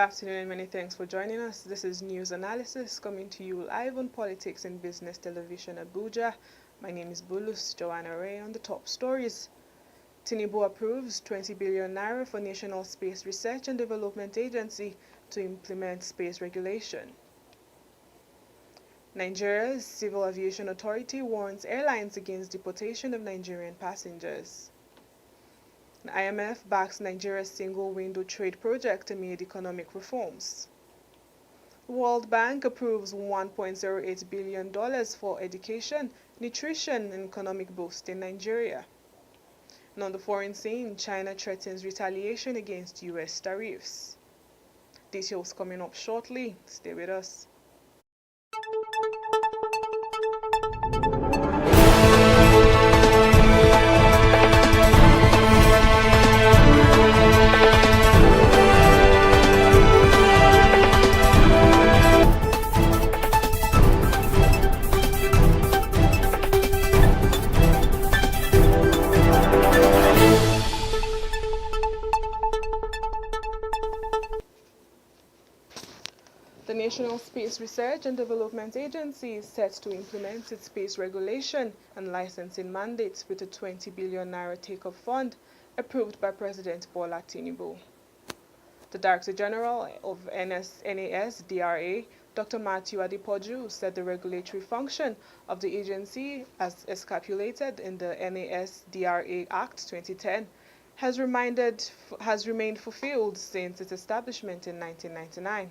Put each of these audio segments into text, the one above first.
afternoon and many thanks for joining us. This is News Analysis coming to you live on Politics and Business Television Abuja. My name is Bulus Joanna Ray. On the top stories. Tinubu approves 20 billion naira for National Space Research and Development Agency to implement space regulation. Nigeria's Civil Aviation Authority warns airlines against deportation of Nigerian passengers. The IMF backs Nigeria's single-window trade project amid economic reforms. The World Bank approves $1.08 billion for education, nutrition, and economic boost in Nigeria. And on the foreign scene, China threatens retaliation against U.S. tariffs. Details coming up shortly. Stay with us. The National Space Research and Development Agency is set to implement its space regulation and licensing mandates with a 20 billion naira take-off fund approved by President Bola Tinubu. The Director General of NASDRA, Dr. Matthew Adepoju, said the regulatory function of the agency, as escapulated in the NASDRA Act 2010, has remained fulfilled since its establishment in 1999.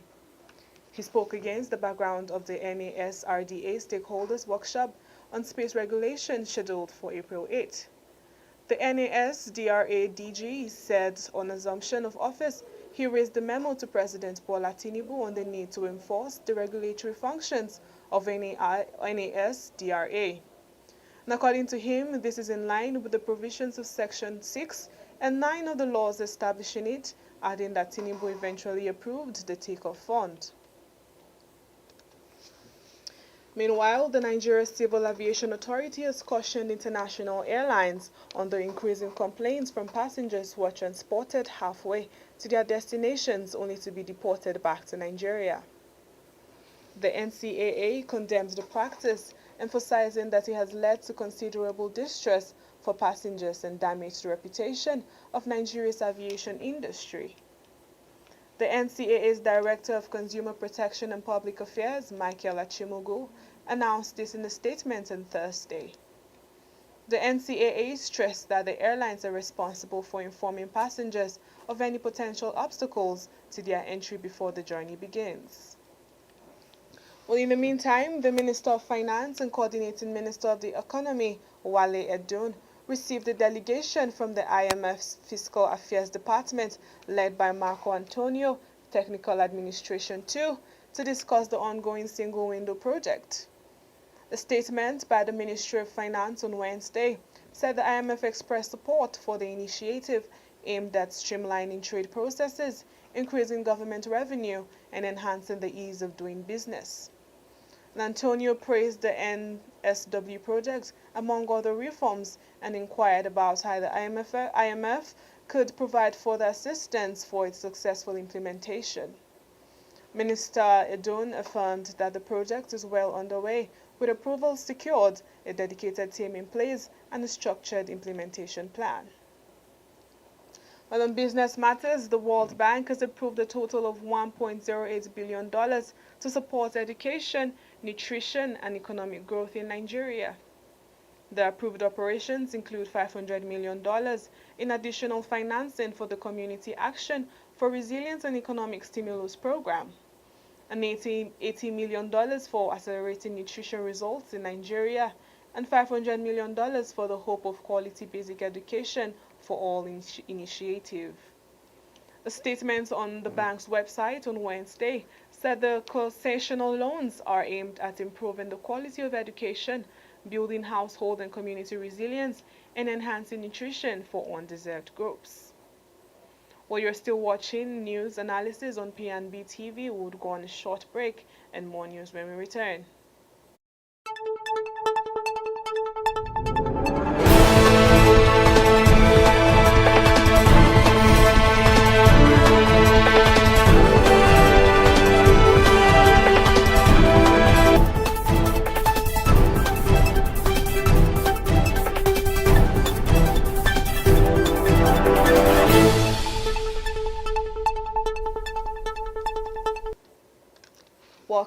He spoke against the background of the NASRDA Stakeholders Workshop on Space Regulation scheduled for April 8. The NASDRA DG said on assumption of office, he raised the memo to President Bola Tinubu on the need to enforce the regulatory functions of NASDRA. And according to him, this is in line with the provisions of Section 6 and 9 of the laws establishing it, adding that Tinubu eventually approved the take-off fund. Meanwhile, the Nigeria Civil Aviation Authority has cautioned international airlines on the increasing complaints from passengers who are transported halfway to their destinations only to be deported back to Nigeria. The NCAA condemns the practice, emphasizing that it has led to considerable distress for passengers and damaged the reputation of Nigeria's aviation industry. The NCAA's Director of Consumer Protection and Public Affairs, Michael Achimogu, announced this in a statement on Thursday. The NCAA stressed that the airlines are responsible for informing passengers of any potential obstacles to their entry before the journey begins. Well, in the meantime, the Minister of Finance and Coordinating Minister of the Economy, Wale Edun, received a delegation from the IMF's Fiscal Affairs Department, led by Marco Antonio, Technical Administration 2, to discuss the ongoing single-window project. A statement by the Ministry of Finance on Wednesday said the IMF expressed support for the initiative aimed at streamlining trade processes, increasing government revenue, and enhancing the ease of doing business. And Antonio praised the NSW project, among other reforms, and inquired about how the IMF could provide further assistance for its successful implementation. Minister Edun affirmed that the project is well underway, with approval secured, a dedicated team in place, and a structured implementation plan. Well, on business matters, the World Bank has approved a total of $1.08 billion to support education, nutrition, and economic growth in Nigeria. The approved operations include $500 million in additional financing for the Community Action for Resilience and Economic Stimulus Program, and $80 million for accelerating nutrition results in Nigeria, and $500 million for the Hope of Quality Basic Education for All initiative. A statement on the bank's website on Wednesday said the concessional loans are aimed at improving the quality of education, building household and community resilience, and enhancing nutrition for underserved groups. While you're still watching news analysis on PNB TV, we'll go on a short break and more news when we return.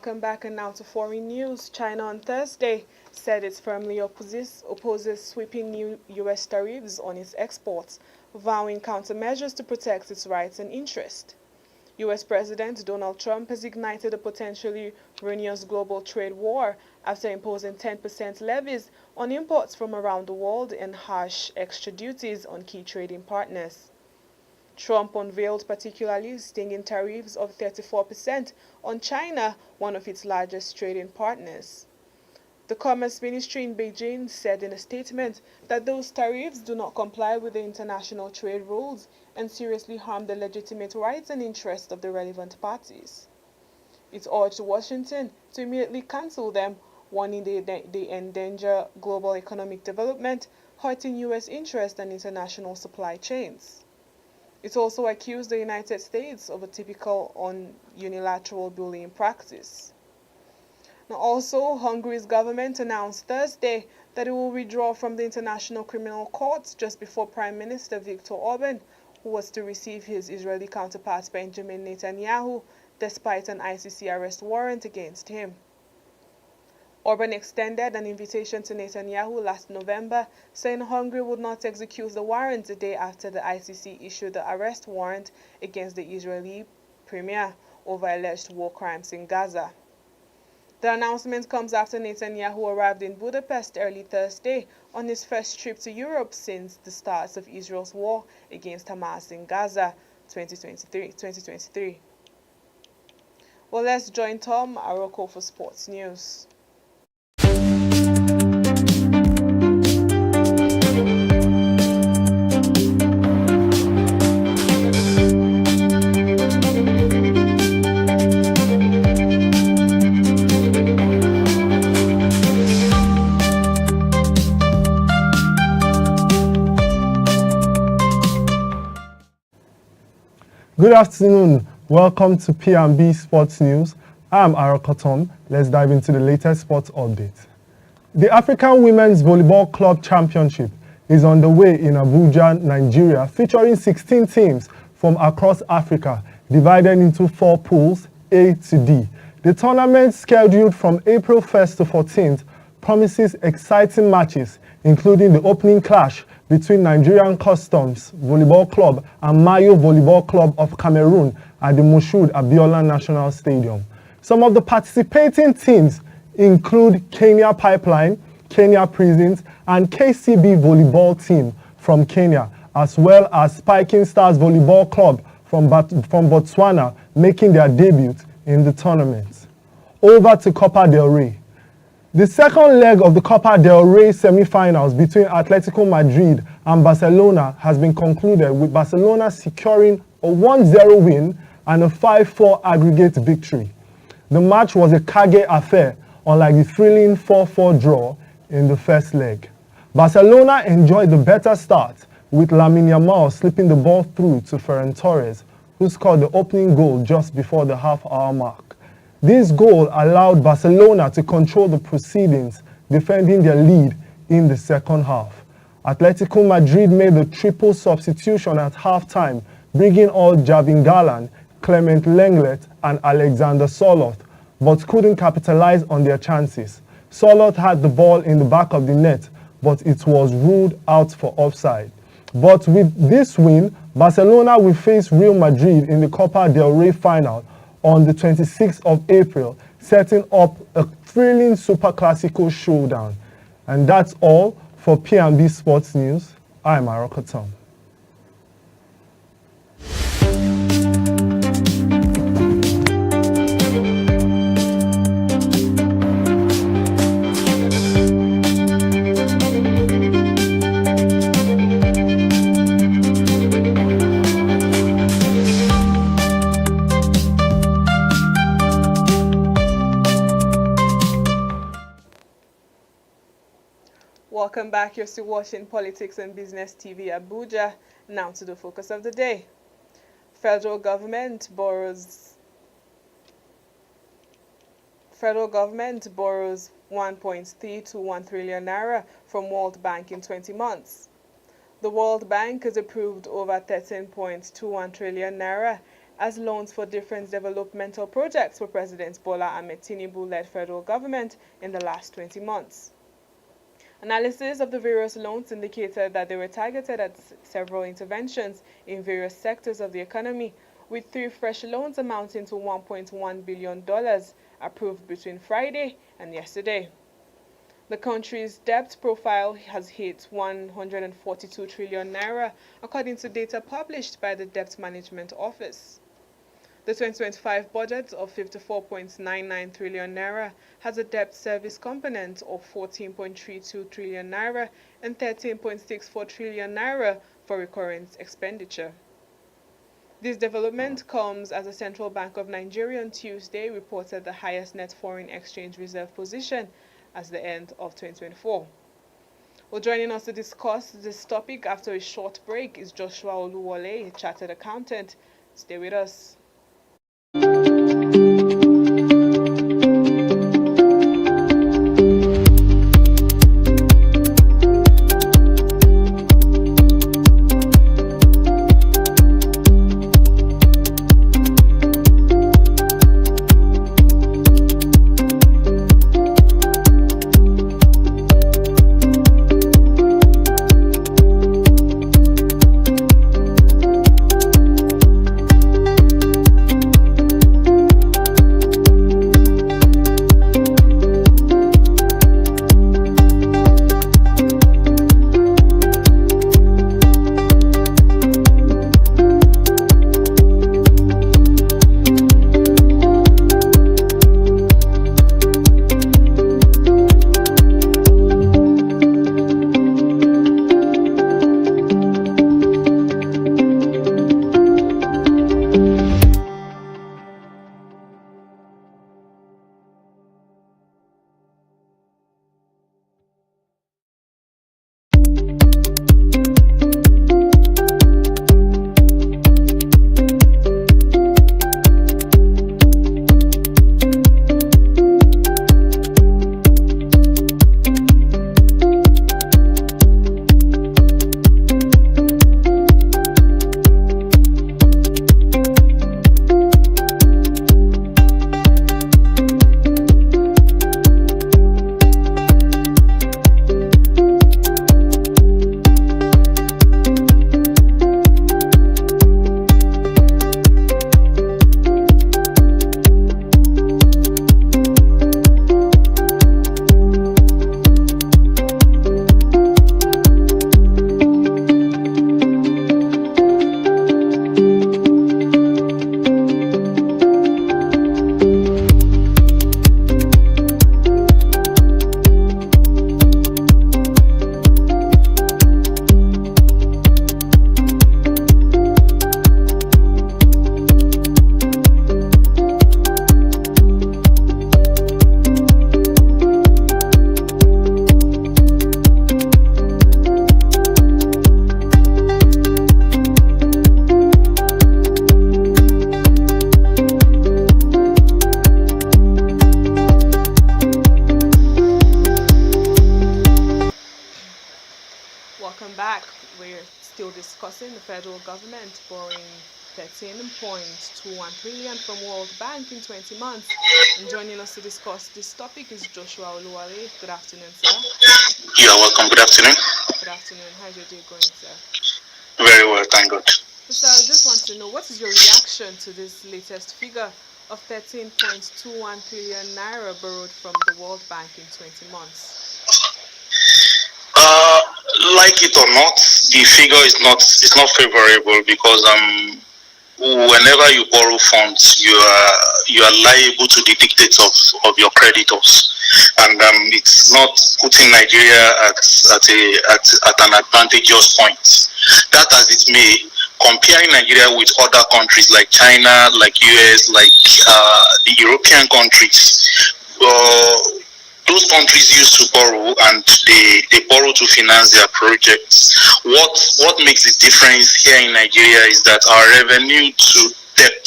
Welcome back, and now to foreign news. China on Thursday said it firmly opposes sweeping new U.S. tariffs on its exports, vowing countermeasures to protect its rights and interests. U.S. President Donald Trump has ignited a potentially ruinous global trade war after imposing 10% levies on imports from around the world and harsh extra duties on key trading partners. Trump unveiled particularly stinging tariffs of 34% on China, one of its largest trading partners. The Commerce Ministry in Beijing said in a statement that those tariffs do not comply with the international trade rules and seriously harm the legitimate rights and interests of the relevant parties. It urged Washington to immediately cancel them, warning they endanger global economic development, hurting U.S. interests and international supply chains. It also accused the United States of a typical unilateral bullying practice. Now, also, Hungary's government announced Thursday that it will withdraw from the International Criminal Court just before Prime Minister Viktor Orban, who was to receive his Israeli counterpart Benjamin Netanyahu, despite an ICC arrest warrant against him. Orban extended an invitation to Netanyahu last November, saying Hungary would not execute the warrant the day after the ICC issued the arrest warrant against the Israeli premier over alleged war crimes in Gaza. The announcement comes after Netanyahu arrived in Budapest early Thursday on his first trip to Europe since the start of Israel's war against Hamas in Gaza 2023. Well, let's join Tom Aroko for sports news. Good afternoon. Welcome to P&B Sports News. I'm Arakotom. Let's dive into the latest sports update. The African Women's Volleyball Club Championship is underway in Abuja, Nigeria, featuring 16 teams from across Africa, divided into 4 pools, A to D. The tournament, scheduled from April 1st to 14th, promises exciting matches, including the opening clash between Nigerian Customs Volleyball Club and Mayo Volleyball Club of Cameroon at the Moshood Abiola National Stadium. Some of the participating teams include Kenya Pipeline, Kenya Prisons, and KCB Volleyball Team from Kenya, as well as Spiking Stars Volleyball Club from Botswana, making their debut in the tournament. Over to Copa del Rey. The second leg of the Copa del Rey semi-finals between Atletico Madrid and Barcelona has been concluded, with Barcelona securing a 1-0 win and a 5-4 aggregate victory. The match was a Kage affair, unlike the thrilling 4-4 draw in the first leg. Barcelona enjoyed the better start, with Lamine Yamal slipping the ball through to Ferran Torres, who scored the opening goal just before the half-hour mark. This goal allowed Barcelona to control the proceedings, defending their lead in the second half. Atletico Madrid made the triple substitution at halftime, bringing on Javin Garland, Clement Lenglet, and Alexander Soloth, but couldn't capitalize on their chances. Soloth had the ball in the back of the net, but it was ruled out for offside. But with this win, Barcelona will face Real Madrid in the Copa del Rey final on the 26th of April, setting up a thrilling Super Classico showdown. And that's all for P&B Sports News. I'm Arakotom. Welcome back. You're still watching Politics and Business TV Abuja. Now to the focus of the day. Federal government borrows 1.321 trillion naira from World Bank in 20 months. The World Bank has approved over 13.21 trillion naira as loans for different developmental projects for President Bola Ahmed Tinubu-led federal government in the last 20 months. Analysis of the various loans indicated that they were targeted at several interventions in various sectors of the economy, with 3 fresh loans amounting to $1.1 billion approved between Friday and yesterday. The country's debt profile has hit 142 trillion naira, according to data published by the Debt Management Office. The 2025 budget of 54.99 trillion naira has a debt service component of 14.32 trillion naira and 13.64 trillion naira for recurrent expenditure. This development comes as the Central Bank of Nigeria on Tuesday reported the highest net foreign exchange reserve position as the end of 2024. Well, joining us to discuss this topic after a short break is Joshua Oluwole, a chartered accountant. Stay with us. Welcome back. We're still discussing the federal government borrowing 13.21 trillion from World Bank in 20 months. And joining us to discuss this topic is Joshua Oluwale. Good afternoon, sir. You are welcome. Good afternoon. Good afternoon. How's your day going, sir? Very well, thank God. So I just want to know, what is your reaction to this latest figure of 13.21 trillion naira borrowed from the World Bank in 20 months? Like it or not, the figure is not favorable because whenever you borrow funds, you are liable to the dictates of your creditors, and it's not putting Nigeria at an advantageous point. That as it may, comparing Nigeria with other countries like China, like US, like the European countries, those countries used to borrow, and they borrow to finance their projects. What makes the difference here in Nigeria is that our revenue to debt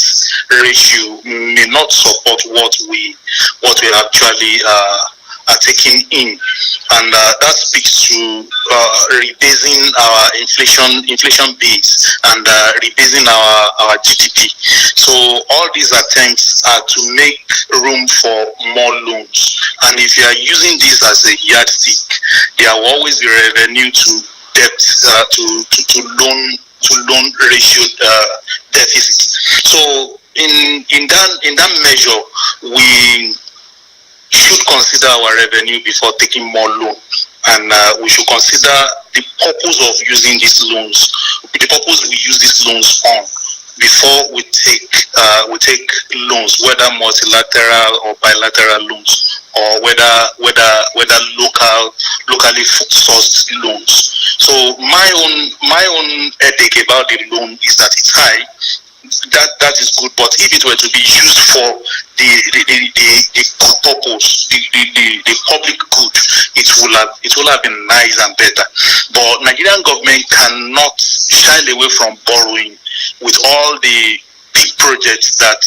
ratio may not support what we actually are taking in, and that speaks to rebasing our inflation base and rebasing our GDP. So all these attempts are to make room for more loans, and if you are using this as a yardstick, there will always be revenue to debt to loan ratio deficit. So in that measure, we should consider our revenue before taking more loan, and we should consider the purpose of using these loans, the purpose we use these loans on, before we take loans, whether multilateral or bilateral loans, or whether locally sourced loans. So my own ethic about the loan is that it's high. That is good, but if it were to be used for the good purpose, the public good, it will have been nice and better. But Nigerian government cannot shy away from borrowing with all the big projects that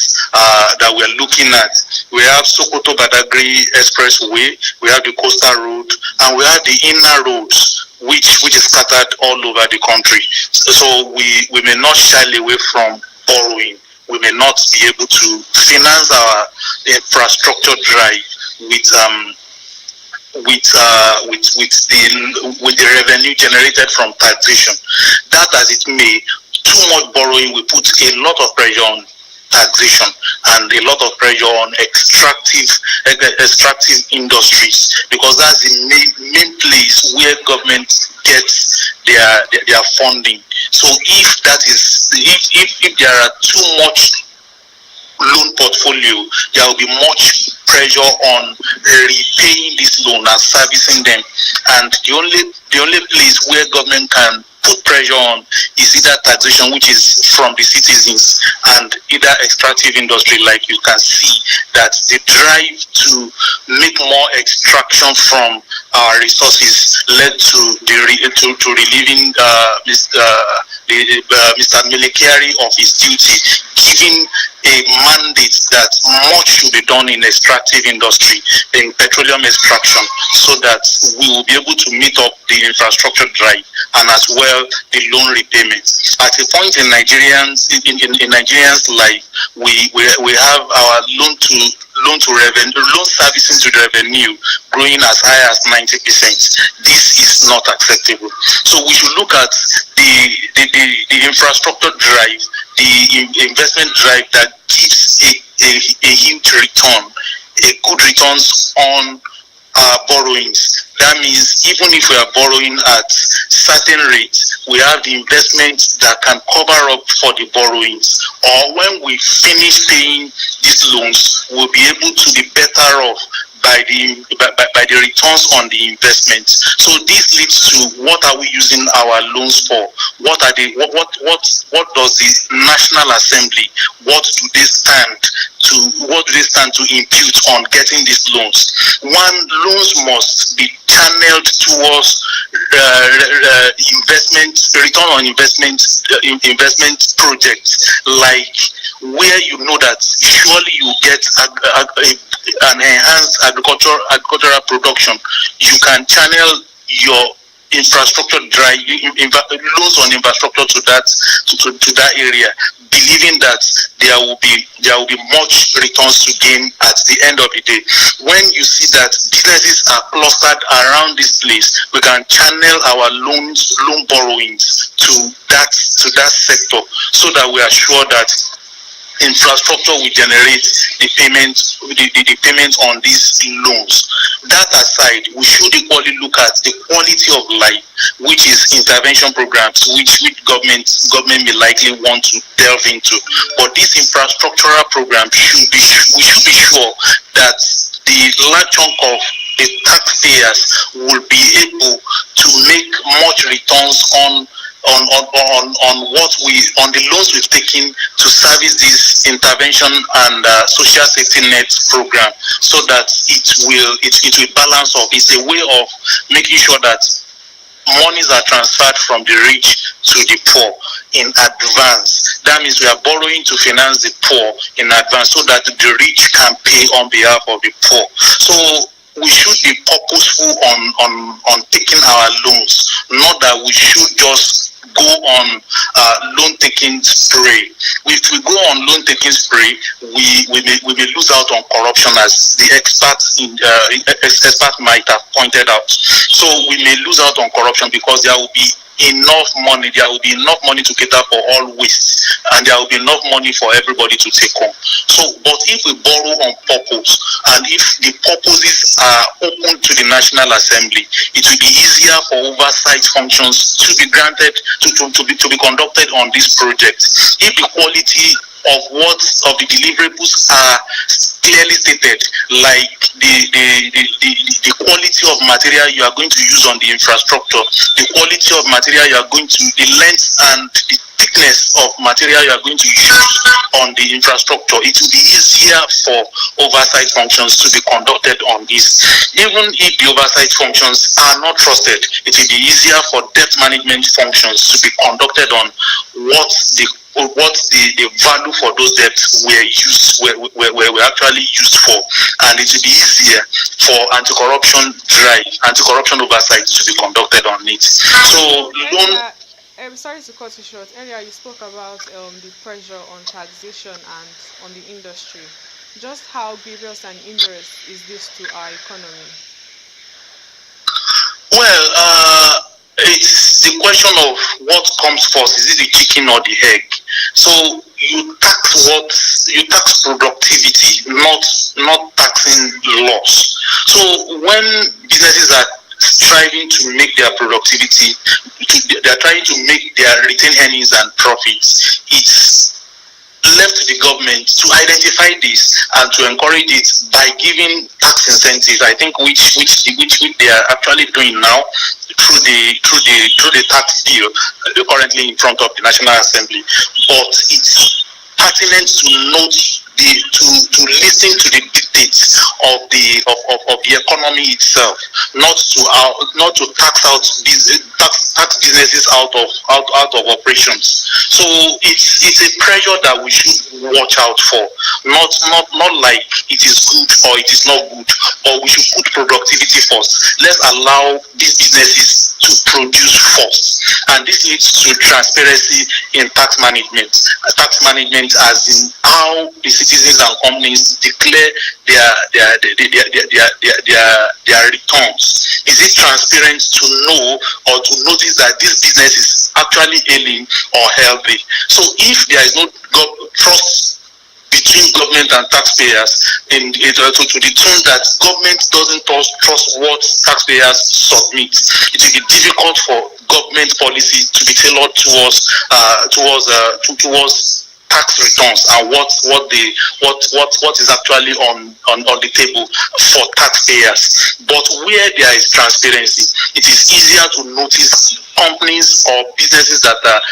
we're looking at. We have Sokoto Badagry Expressway, we have the Coastal Road, and we have the inner roads, which is scattered all over the country. So we may not shy away from borrowing. We may not be able to finance our infrastructure drive with the revenue generated from taxation. That as it may, too much borrowing will put a lot of pressure on taxation and a lot of pressure on extractive industries, because that's the main place where government gets their funding. So if there are too much loan portfolio, there will be much pressure on repaying this loan and servicing them, and the only place where government can put pressure on is either taxation, which is from the citizens, and either extractive industry. Like you can see that the drive to make more extraction from our resources led to relieving Mr. Melekari of his duty, giving a mandate that much should be done in extractive industry, in petroleum extraction, so that we will be able to meet up the infrastructure drive and as well the loan repayments. At a point in Nigerians life, we have our loan servicing to revenue growing as high as 90%. This is not acceptable. So we should look at the infrastructure drive, the investment drive that gives a huge return, a good returns on our borrowings. That means even if we are borrowing at certain rates, we have the investments that can cover up for the borrowings. Or when we finish paying these loans, we'll be able to be better off by the returns on the investment. So this leads to, what are we using our loans for? What does the National Assembly, what do they stand to impute on getting these loans? One, loans must be channeled towards return on investment projects, like where you know that surely you get an enhanced agricultural production. You can channel your infrastructure drive, loans on infrastructure to that area, believing that there will be much returns to gain at the end of the day. When you see that businesses are clustered around this place, we can channel our loan borrowings to that sector, so that we are sure that infrastructure will generate the payment on these loans. That aside, we should equally look at the quality of life, which is intervention programs, which government may likely want to delve into. But this infrastructural program we should be sure that the large chunk of the taxpayers will be able to make much returns on the loans we've taken to service this intervention and social safety net program, so that it will balance off. It's a way of making sure that monies are transferred from the rich to the poor in advance. That means we are borrowing to finance the poor in advance, so that the rich can pay on behalf of the poor. So we should be purposeful on taking our loans, not that we should just go on loan taking spree. If we go on loan taking spree, we may lose out on corruption, as the experts expert might have pointed out. So we may lose out on corruption because there will be enough money, there will be enough money to cater for all waste, and there will be enough money for everybody to take home. So, but if we borrow on purpose, and if the purposes are open to the National Assembly, it will be easier for oversight functions to be granted, to be conducted on this project. If the quality of the deliverables are clearly stated, like the quality of material you are going to use on the infrastructure, the quality of material you are going to, the length and the thickness of material you are going to use on the infrastructure, it will be easier for oversight functions to be conducted on this. Even if the oversight functions are not trusted, it will be easier for debt management functions to be conducted on what the value for those debts were actually used for, and it will be easier for anti-corruption oversight to be conducted on it. So I'm sorry to cut you short. Earlier you spoke about the pressure on taxation and on the industry. Just how grievous and injurious is this to our economy? Well, it's the question of what comes first. Is it the chicken or the egg? So you tax productivity, not taxing loss. So when businesses are striving to make their productivity, they are trying to make their retained earnings and profits, it's left to the government to identify this and to encourage it by giving tax incentives. I think which they are actually doing now through the tax bill currently in front of the National Assembly. But it's pertinent to note to listen to the dictates of the economy itself, not to tax businesses out of operations. So it's a pressure that we should watch out for, not like it is good or it is not good, but we should put productivity first. Let's allow these businesses to produce first, and this leads to transparency in tax management. Tax management, as in how the citizens and companies declare their returns. Is it transparent to know or to notice that this business is actually ailing or healthy? So if there is no trust between government and taxpayers, to the tune that government doesn't trust what taxpayers submit, it will be difficult for government policy to be tailored towards tax returns and what is actually on the table for taxpayers. But where there is transparency, it is easier to notice companies or businesses that are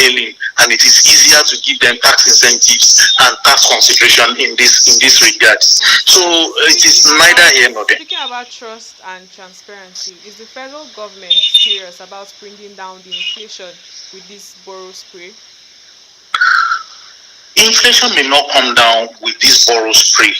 hailing, and it is easier to give them tax incentives and tax consideration in this regard. So it is neither here nor there. Speaking about trust and transparency, is the federal government serious about bringing down the inflation with this borrow spree? Inflation may not come down with this borrow spree,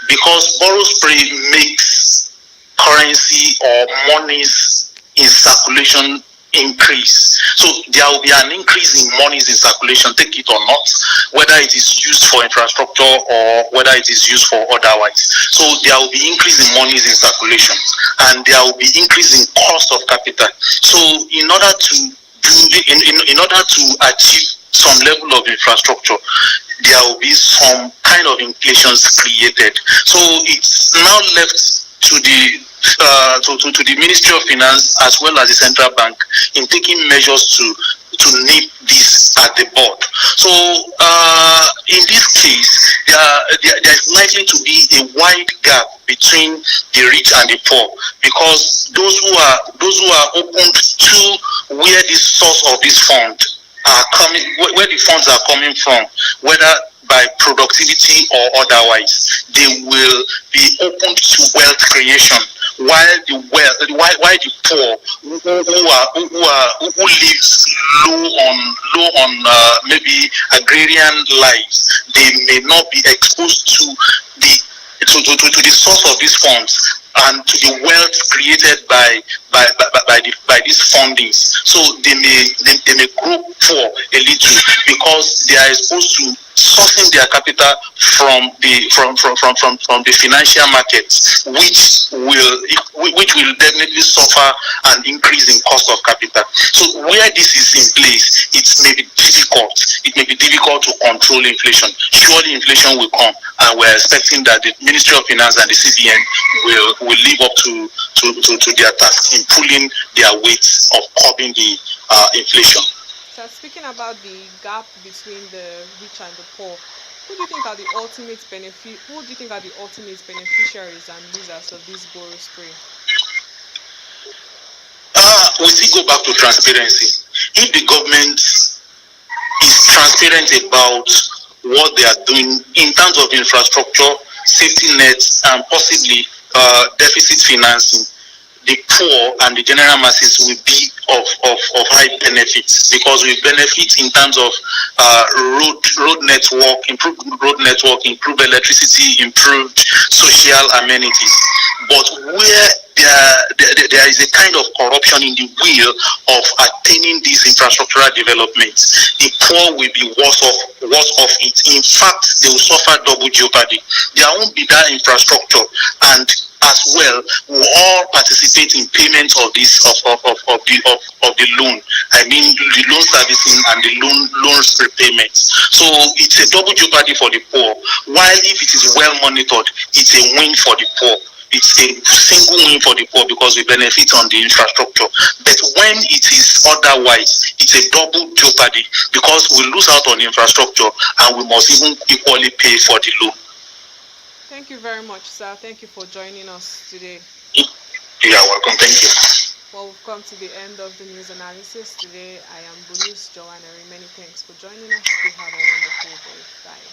because borrow spree makes currency or monies in circulation increase. So there will be an increase in monies in circulation, take it or not, whether it is used for infrastructure or whether it is used for otherwise. So there will be increase in monies in circulation, and there will be increase in cost of capital. So in order to achieve some level of infrastructure, there will be some kind of inflations created. So it's now left to the Ministry of Finance as well as the central bank in taking measures to nip this at the bud. So in this case, there is likely to be a wide gap between the rich and the poor, because those who are open to where the source of this fund are coming, where the funds are coming from, whether by productivity or otherwise, they will be open to wealth creation, while the poor who lives low on maybe agrarian lives, they may not be exposed to the source of these funds and to the wealth created by these fundings. So they may grow poor a little because they are exposed to sourcing their capital from the financial markets, which will definitely suffer an increase in cost of capital. So where this is in place, it may be difficult. It may be difficult to control inflation. Surely inflation will come, and we're expecting that the Ministry of Finance and the CBN will live up to their task in pulling their weight of curbing the inflation. So speaking about the gap between the rich and the poor, who do you think are the ultimate benefit? Who do you think are the ultimate beneficiaries and losers of this borrow spree? We still go back to transparency. If the government is transparent about what they are doing in terms of infrastructure, safety nets, and possibly deficit financing, the poor and the general masses will be of high benefits, because we benefit in terms of road network, improved road network, improved electricity, improved social amenities. But where there is a kind of corruption in the wheel of attaining these infrastructural developments, the poor will be worse off it. In fact, they will suffer double jeopardy. There won't be that infrastructure, and as well will all participate in payment of this of the loan. I mean the loan servicing and the loans repayment. So it's a double jeopardy for the poor. While if it is well monitored, it's a win for the poor. It's a single win for the poor because we benefit on the infrastructure. But when it is otherwise, it's a double jeopardy because we lose out on the infrastructure and we must even equally pay for the loan. Thank you very much, sir. Thank you for joining us today. You are welcome. Thank you. Well, we've come to the end of the news analysis today. I am Bulus Joanna. Many thanks for joining us. Do have a wonderful day. Bye.